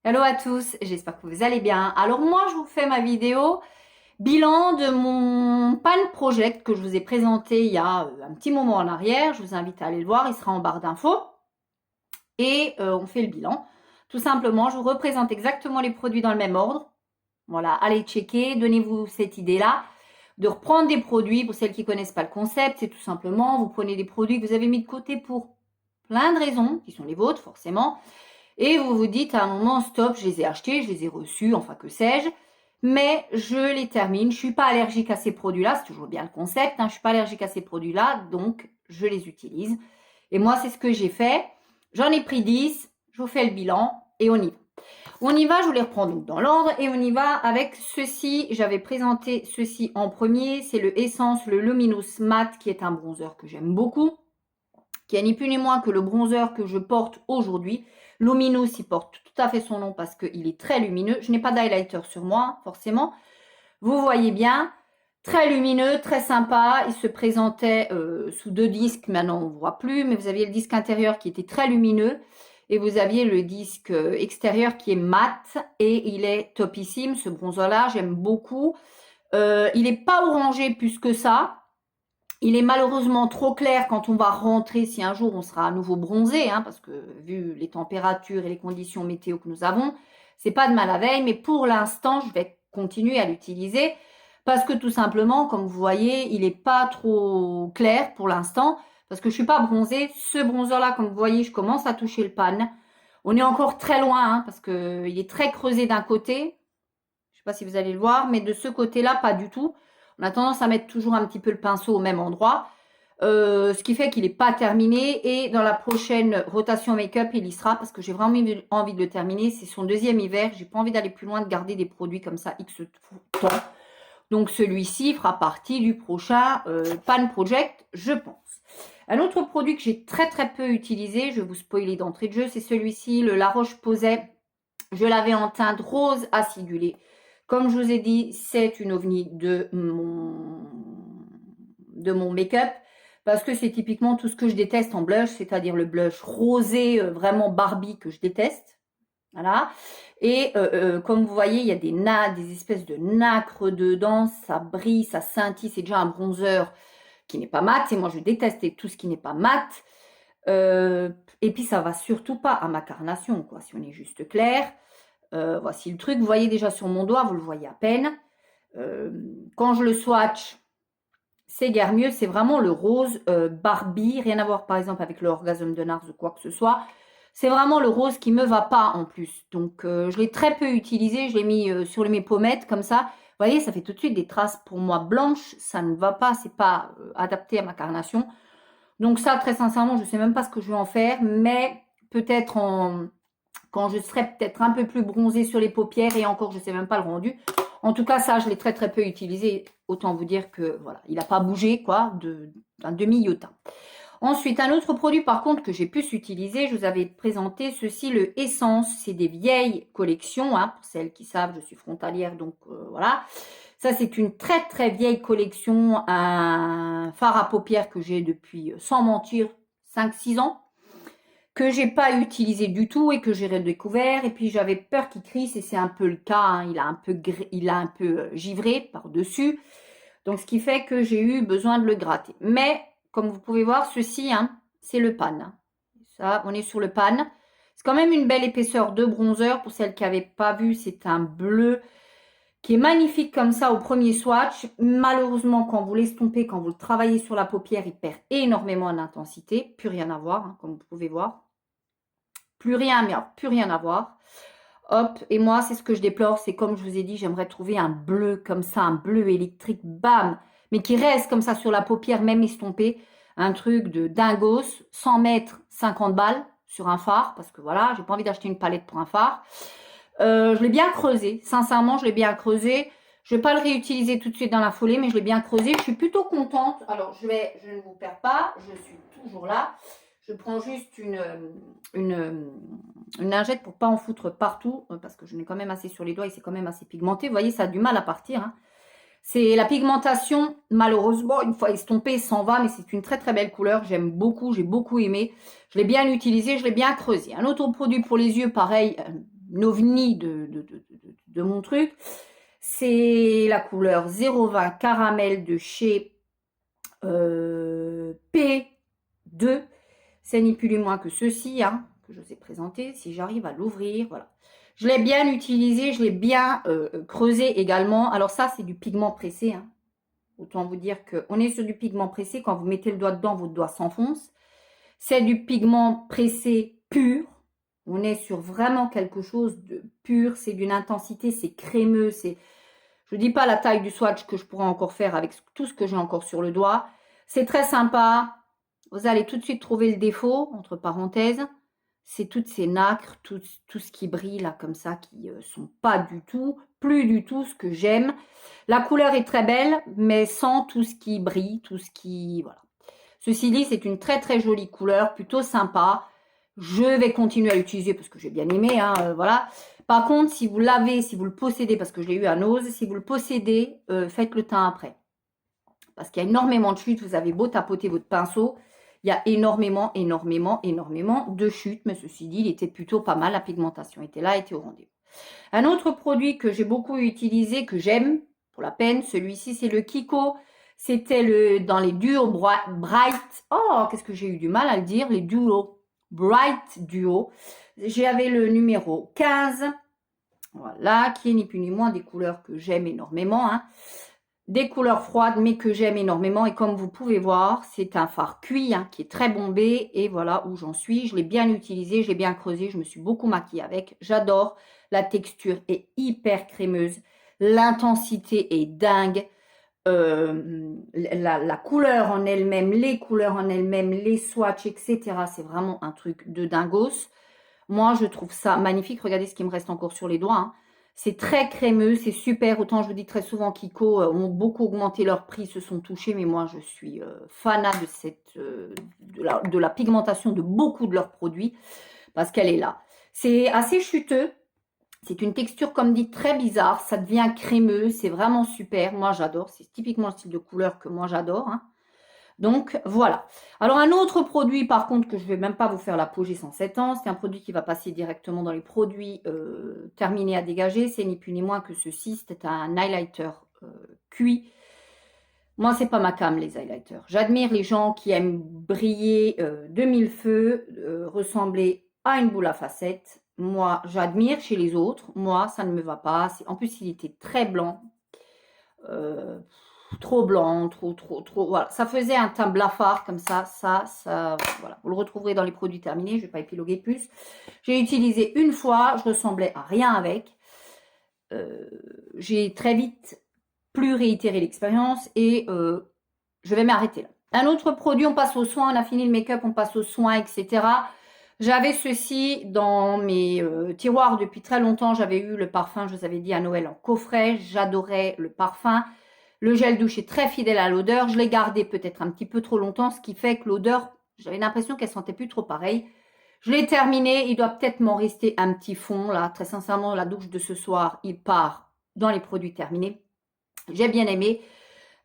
Hello à tous, j'espère que vous allez bien. Alors moi, je vous fais ma vidéo bilan de mon Pan Project que je vous ai présenté il y a un petit moment en arrière. Je vous invite à aller le voir, il sera en barre d'infos. Et on fait le bilan. Tout simplement, je vous représente exactement les produits dans le même ordre. Voilà, allez checker, donnez-vous cette idée-là de reprendre des produits. Pour celles qui ne connaissent pas le concept, c'est tout simplement, vous prenez des produits que vous avez mis de côté pour plein de raisons, qui sont les vôtres forcément. Et vous vous dites à un moment, stop, je les ai achetés, je les ai reçus, enfin que sais-je, mais je les termine. Je suis pas allergique à ces produits-là, c'est toujours bien le concept, hein, je suis pas allergique à ces produits-là, donc je les utilise. Et moi, c'est ce que j'ai fait. J'en ai pris 10, je vous fais le bilan et on y va. On y va, je vous les reprends donc dans l'ordre et on y va avec ceci. J'avais présenté ceci en premier, c'est le Essence, le Luminous Matte, qui est un bronzer que j'aime beaucoup, qui est ni plus ni moins que le bronzer que je porte aujourd'hui. Luminous, il porte tout à fait son nom parce qu'il est très lumineux. Je n'ai pas d'highlighter sur moi, forcément. Vous voyez bien, très lumineux, très sympa. Il se présentait sous deux disques, maintenant on ne voit plus, mais vous aviez le disque intérieur qui était très lumineux et vous aviez le disque extérieur qui est mat et il est topissime, ce bronzer-là, j'aime beaucoup. Il n'est pas orangé plus que ça. Il est malheureusement trop clair quand on va rentrer, si un jour on sera à nouveau bronzé, hein, parce que vu les températures et les conditions météo que nous avons, c'est pas de mal à veille, mais pour l'instant, je vais continuer à l'utiliser parce que tout simplement, comme vous voyez, il n'est pas trop clair pour l'instant parce que je suis pas bronzée. Ce bronzer-là, comme vous voyez, je commence à toucher le pan. On est encore très loin hein, parce que il est très creusé d'un côté. Je sais pas si vous allez le voir, mais de ce côté-là, pas du tout. On a tendance à mettre toujours un petit peu le pinceau au même endroit. Ce qui fait qu'il n'est pas terminé. Et dans la prochaine rotation make-up, il y sera parce que j'ai vraiment envie de le terminer. C'est son deuxième hiver. J'ai pas envie d'aller plus loin, de garder des produits comme ça X temps. Donc celui-ci fera partie du prochain Pan Project, je pense. Un autre produit que j'ai très peu utilisé, je vais vous spoiler d'entrée de jeu, c'est celui-ci, le La Roche-Posay. Je l'avais en teinte rose acidulée. Comme je vous ai dit, c'est une ovni de mon make-up parce que c'est typiquement tout ce que je déteste en blush, c'est-à-dire le blush rosé, vraiment Barbie que je déteste. Voilà. Et comme vous voyez, il y a des espèces de nacre dedans, ça brille, ça scintille, c'est déjà un bronzer qui n'est pas mat, et moi je déteste tout ce qui n'est pas mat. Et puis ça va surtout pas à ma carnation, quoi, si on est juste clair. Voici le truc, vous voyez déjà sur mon doigt, vous le voyez à peine. Quand je le swatch, c'est guère mieux, c'est vraiment le rose Barbie, rien à voir par exemple avec le Orgasme de Nars ou quoi que ce soit. C'est vraiment le rose qui me va pas en plus. Donc je l'ai très peu utilisé, je l'ai mis sur mes pommettes comme ça. Vous voyez, ça fait tout de suite des traces pour moi blanches, ça ne va pas, c'est pas adapté à ma carnation. Donc ça, très sincèrement, je ne sais même pas ce que je vais en faire, mais peut-être quand je serai peut-être un peu plus bronzée sur les paupières, et encore, je ne sais même pas le rendu. En tout cas, ça, je l'ai très peu utilisé. Autant vous dire que, voilà, il n'a pas bougé, quoi, d'un demi-iota. Ensuite, un autre produit, par contre, que j'ai pu utiliser, je vous avais présenté ceci, le Essence. C'est des vieilles collections, hein, pour celles qui savent, je suis frontalière, donc voilà. Ça, c'est une très vieille collection, un fard à paupières que j'ai depuis, sans mentir, 5-6 ans, que j'ai pas utilisé du tout et que j'ai redécouvert. Et puis, j'avais peur qu'il crisse et c'est un peu le cas. Hein, il a un peu givré par-dessus. Donc, ce qui fait que j'ai eu besoin de le gratter. Mais, comme vous pouvez voir, ceci, hein, c'est le pan. Ça, on est sur le pan. C'est quand même une belle épaisseur de bronzer. Pour celles qui n'avaient pas vu, c'est un bleu qui est magnifique comme ça au premier swatch. Malheureusement, quand vous l'estompez, quand vous le travaillez sur la paupière, il perd énormément en intensité. Plus rien à voir, hein, comme vous pouvez voir. Plus rien, mais alors, plus rien à voir. Hop, et moi, c'est ce que je déplore, c'est comme je vous ai dit, j'aimerais trouver un bleu comme ça, un bleu électrique, bam, mais qui reste comme ça sur la paupière, même estompé. Un truc de dingos, 100 mètres, 50 balles sur un fard, parce que voilà, j'ai pas envie d'acheter une palette pour un fard. Je l'ai bien creusé, sincèrement, je l'ai bien creusé. Je vais pas le réutiliser tout de suite dans la foulée, mais je l'ai bien creusé. Je suis plutôt contente. Alors, je ne vous perds pas, je suis toujours là. Je prends juste une lingette pour pas en foutre partout, parce que je n'ai quand même assez sur les doigts et c'est quand même assez pigmenté. Vous voyez, ça a du mal à partir. Hein. C'est la pigmentation, malheureusement, une fois estompée, s'en va, mais c'est une très belle couleur. J'aime beaucoup, j'ai beaucoup aimé. Je l'ai bien utilisé, je l'ai bien creusé. Un autre produit pour les yeux, pareil, ovni de mon truc. C'est la couleur 020 caramel de chez P2. C'est ni plus ni moins que ceci, hein, que je vous ai présenté. Si j'arrive à l'ouvrir, voilà. Je l'ai bien utilisé, je l'ai bien creusé également. Alors ça, c'est du pigment pressé, hein. Autant vous dire qu'on est sur du pigment pressé. Quand vous mettez le doigt dedans, votre doigt s'enfonce. C'est du pigment pressé pur. On est sur vraiment quelque chose de pur. C'est d'une intensité, c'est crémeux. Je ne dis pas la taille du swatch que je pourrais encore faire avec tout ce que j'ai encore sur le doigt. C'est très sympa. Vous allez tout de suite trouver le défaut, entre parenthèses. C'est toutes ces nacres, tout ce qui brille là comme ça, qui sont pas du tout, plus du tout ce que j'aime. La couleur est très belle, mais sans tout ce qui brille, tout ce qui... Voilà. Ceci dit, c'est une très très jolie couleur, plutôt sympa. Je vais continuer à l'utiliser parce que j'ai bien aimé, hein, voilà. Par contre, si vous l'avez, si vous le possédez, parce que je l'ai eu à Nose, si vous le possédez, faites le teint après. Parce qu'il y a énormément de chutes, vous avez beau tapoter votre pinceau, il y a énormément de chutes, mais ceci dit, il était plutôt pas mal, la pigmentation était là, était au rendez-vous. Un autre produit que j'ai beaucoup utilisé, que j'aime, pour la peine, celui-ci, c'est le Kiko. C'était dans les duos Bright. Oh, qu'est-ce que j'ai eu du mal à le dire, les duos. Bright Duo. J'avais le numéro 15. Voilà, qui est ni plus ni moins des couleurs que j'aime énormément, hein. Des couleurs froides, mais que j'aime énormément. Et comme vous pouvez voir, c'est un fard cuit, hein, qui est très bombé. Et voilà où j'en suis. Je l'ai bien utilisé, je l'ai bien creusé. Je me suis beaucoup maquillée avec. J'adore. La texture est hyper crémeuse. L'intensité est dingue. La couleur en elle-même, les couleurs en elles-mêmes, les swatchs, etc. C'est vraiment un truc de dingos. Moi, je trouve ça magnifique. Regardez ce qui me reste encore sur les doigts, hein. C'est très crémeux, c'est super. Autant je vous dis très souvent, Kiko ont beaucoup augmenté leur prix, se sont touchés. Mais moi, je suis fanat de la pigmentation de beaucoup de leurs produits parce qu'elle est là. C'est assez chuteux. C'est une texture, comme dit, très bizarre. Ça devient crémeux. C'est vraiment super. Moi, j'adore. C'est typiquement le style de couleur que moi, j'adore, hein. Donc, voilà. Alors, un autre produit, par contre, que je ne vais même pas vous faire l'apogée 107 ans, c'est un produit qui va passer directement dans les produits terminés à dégager. C'est ni plus ni moins que ceci. C'est un highlighter cuit. Moi, c'est pas ma came, les highlighters. J'admire les gens qui aiment briller de mille feux, ressembler à une boule à facettes. Moi, j'admire chez les autres. Moi, ça ne me va pas. En plus, il était très blanc. Trop blanc, trop, voilà. Ça faisait un teint blafard comme ça, voilà. Vous le retrouverez dans les produits terminés, je ne vais pas épiloguer plus. J'ai utilisé une fois, je ressemblais à rien avec. J'ai très vite plus réitéré l'expérience et je vais m'arrêter là. Un autre produit, on passe aux soins, on a fini le make-up, on passe aux soins, etc. J'avais ceci dans mes tiroirs depuis très longtemps. J'avais eu le parfum, je vous avais dit, à Noël en coffret. J'adorais le parfum. Le gel douche est très fidèle à l'odeur. Je l'ai gardé peut-être un petit peu trop longtemps, ce qui fait que l'odeur, j'avais l'impression qu'elle sentait plus trop pareil. Je l'ai terminé. Il doit peut-être m'en rester un petit fond. Là, très sincèrement, la douche de ce soir, il part dans les produits terminés. J'ai bien aimé.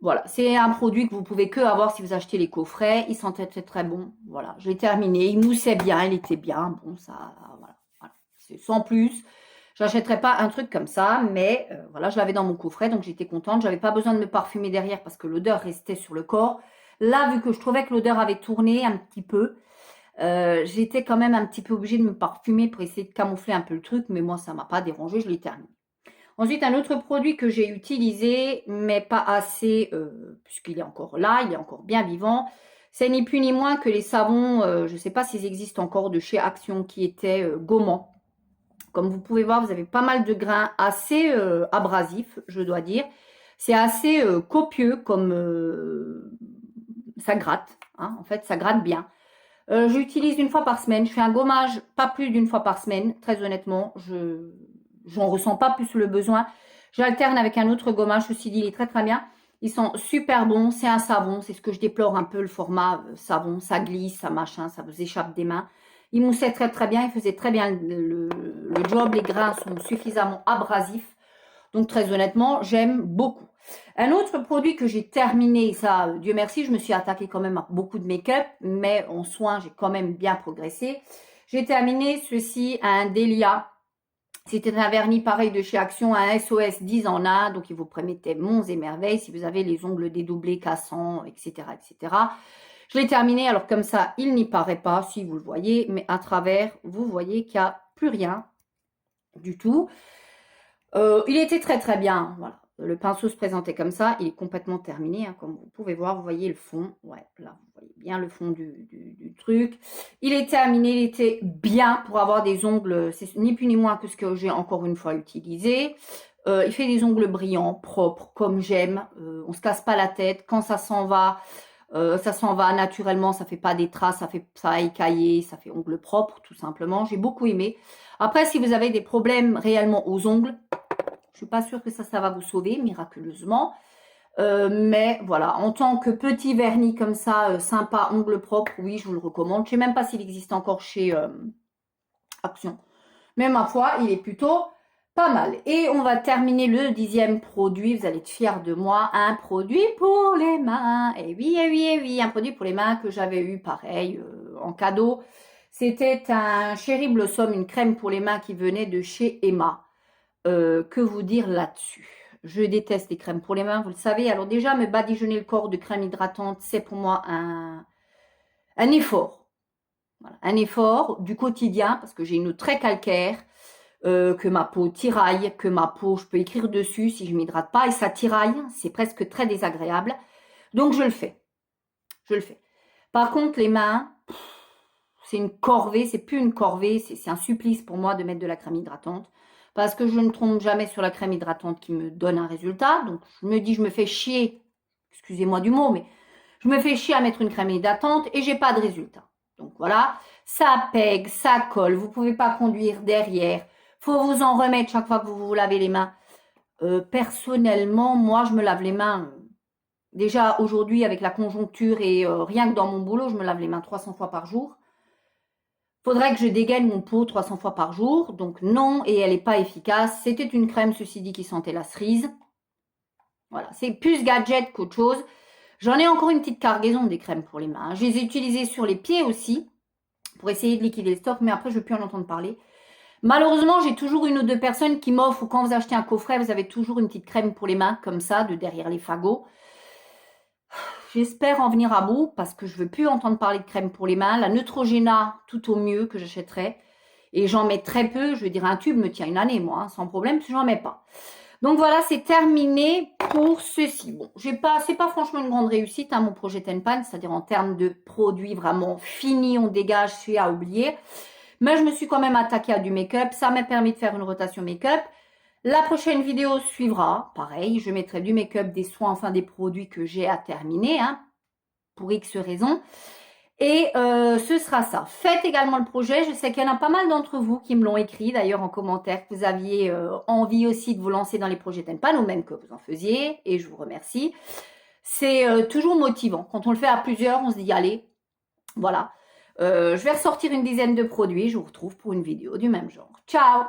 Voilà, c'est un produit que vous pouvez que avoir si vous achetez les coffrets. Il sentait très très bon. Voilà, je l'ai terminé. Il moussait bien, il était bien. Bon, ça, voilà. C'est sans plus. J'achèterais pas un truc comme ça, mais voilà, je l'avais dans mon coffret, donc j'étais contente. J'avais pas besoin de me parfumer derrière parce que l'odeur restait sur le corps. Là, vu que je trouvais que l'odeur avait tourné un petit peu, j'étais quand même un petit peu obligée de me parfumer pour essayer de camoufler un peu le truc, mais moi, ça m'a pas dérangé, je l'ai terminé. Ensuite, un autre produit que j'ai utilisé, mais pas assez, puisqu'il est encore là, il est encore bien vivant. C'est ni plus ni moins que les savons, je ne sais pas s'ils existent encore, de chez Action, qui étaient gommants. Comme vous pouvez voir, vous avez pas mal de grains assez abrasifs, je dois dire. C'est assez copieux, comme ça gratte, hein. En fait, ça gratte bien. J'utilise une fois par semaine. Je fais un gommage pas plus d'une fois par semaine. Très honnêtement, j'en ressens pas plus le besoin. J'alterne avec un autre gommage. Ceci dit, il est très très bien. Ils sont super bons. C'est un savon. C'est ce que je déplore un peu, le format savon. Ça glisse, ça machin, ça vous échappe des mains. Il moussait très très bien. Il faisait très bien le job. Les grains sont suffisamment abrasifs. Donc très honnêtement, j'aime beaucoup. Un autre produit que j'ai terminé, ça, Dieu merci, je me suis attaquée quand même à beaucoup de make-up, mais en soins, j'ai quand même bien progressé. J'ai terminé ceci à un Delia C'était un vernis pareil de chez Action, un SOS 10 en 1, donc il vous promettait monts et merveilles si vous avez les ongles dédoublés, cassants, etc., etc. Je l'ai terminé, alors comme ça, il n'y paraît pas, si vous le voyez, mais à travers, vous voyez qu'il n'y a plus rien du tout. Il était très très bien, voilà. Le pinceau se présentait comme ça, il est complètement terminé, hein, comme vous pouvez voir, vous voyez le fond, ouais, là, vous voyez bien le fond du truc. Il est terminé, il était bien pour avoir des ongles, c'est ni plus ni moins que ce que j'ai encore une fois utilisé. Il fait des ongles brillants, propres, comme j'aime, on se casse pas la tête, quand ça s'en va naturellement, ça fait pas des traces, ça a écaillé, ça fait ongles propres, tout simplement. J'ai beaucoup aimé. Après, si vous avez des problèmes réellement aux ongles, je suis pas sûre que ça va vous sauver miraculeusement. Mais voilà, en tant que petit vernis comme ça, sympa, ongles propres, oui, je vous le recommande. Je sais même pas s'il existe encore chez Action. Mais ma foi, il est plutôt pas mal. Et on va terminer le 10e produit. Vous allez être fiers de moi. Un produit pour les mains. Et oui, et oui, et oui. Un produit pour les mains que j'avais eu pareil en cadeau. C'était un Cherry Blossom, une crème pour les mains qui venait de chez Emma. Que vous dire là-dessus? Je déteste les crèmes pour les mains, vous le savez. Alors déjà, me badigeonner le corps de crème hydratante, c'est pour moi un effort. Voilà, un effort du quotidien, parce que j'ai une eau très calcaire, que ma peau tiraille, que ma peau, je peux écrire dessus si je ne m'hydrate pas, et ça tiraille, c'est presque très désagréable. Donc je le fais. Je le fais. Par contre, les mains, c'est une corvée, c'est plus une corvée, c'est un supplice pour moi de mettre de la crème hydratante. Parce que je ne trompe jamais sur la crème hydratante qui me donne un résultat. Donc, je me dis, je me fais chier, excusez-moi du mot, mais je me fais chier à mettre une crème hydratante et j'ai pas de résultat. Donc, voilà, ça pègue, ça colle, vous pouvez pas conduire derrière. Faut vous en remettre chaque fois que vous vous lavez les mains. Personnellement, moi, je me lave les mains. Déjà, aujourd'hui, avec la conjoncture et rien que dans mon boulot, je me lave les mains 300 fois par jour. Faudrait que je dégaine mon pot 300 fois par jour. Donc non, et elle n'est pas efficace. C'était une crème, ceci dit, qui sentait la cerise. Voilà, c'est plus gadget qu'autre chose. J'en ai encore une petite cargaison des crèmes pour les mains. Je les ai utilisées sur les pieds aussi, pour essayer de liquider le stock, mais après, je ne veux plus en entendre parler. Malheureusement, j'ai toujours une ou deux personnes qui m'offrent, quand vous achetez un coffret, vous avez toujours une petite crème pour les mains, comme ça, de derrière les fagots. J'espère en venir à bout parce que je ne veux plus entendre parler de crème pour les mains. La Neutrogena, tout au mieux, que j'achèterai. Et j'en mets très peu. Je veux dire, un tube me tient une année, moi, hein, sans problème, parce que j'en mets pas. Donc voilà, c'est terminé pour ceci. Bon, c'est pas franchement une grande réussite, hein, mon projet Tenpan, c'est-à-dire en termes de produits vraiment finis, on dégage, c'est à oublier. Mais je me suis quand même attaquée à du make-up. Ça m'a permis de faire une rotation make-up. La prochaine vidéo suivra, pareil, je mettrai du make-up, des soins, enfin des produits que j'ai à terminer, hein, pour X raisons. Et ce sera ça. Faites également le projet. Je sais qu'il y en a pas mal d'entre vous qui me l'ont écrit, d'ailleurs en commentaire, que vous aviez envie aussi de vous lancer dans les projets Tenpan, ou même que vous en faisiez, et je vous remercie. C'est toujours motivant. Quand on le fait à plusieurs, on se dit, allez, voilà. Je vais ressortir une dizaine de produits. Je vous retrouve pour une vidéo du même genre. Ciao!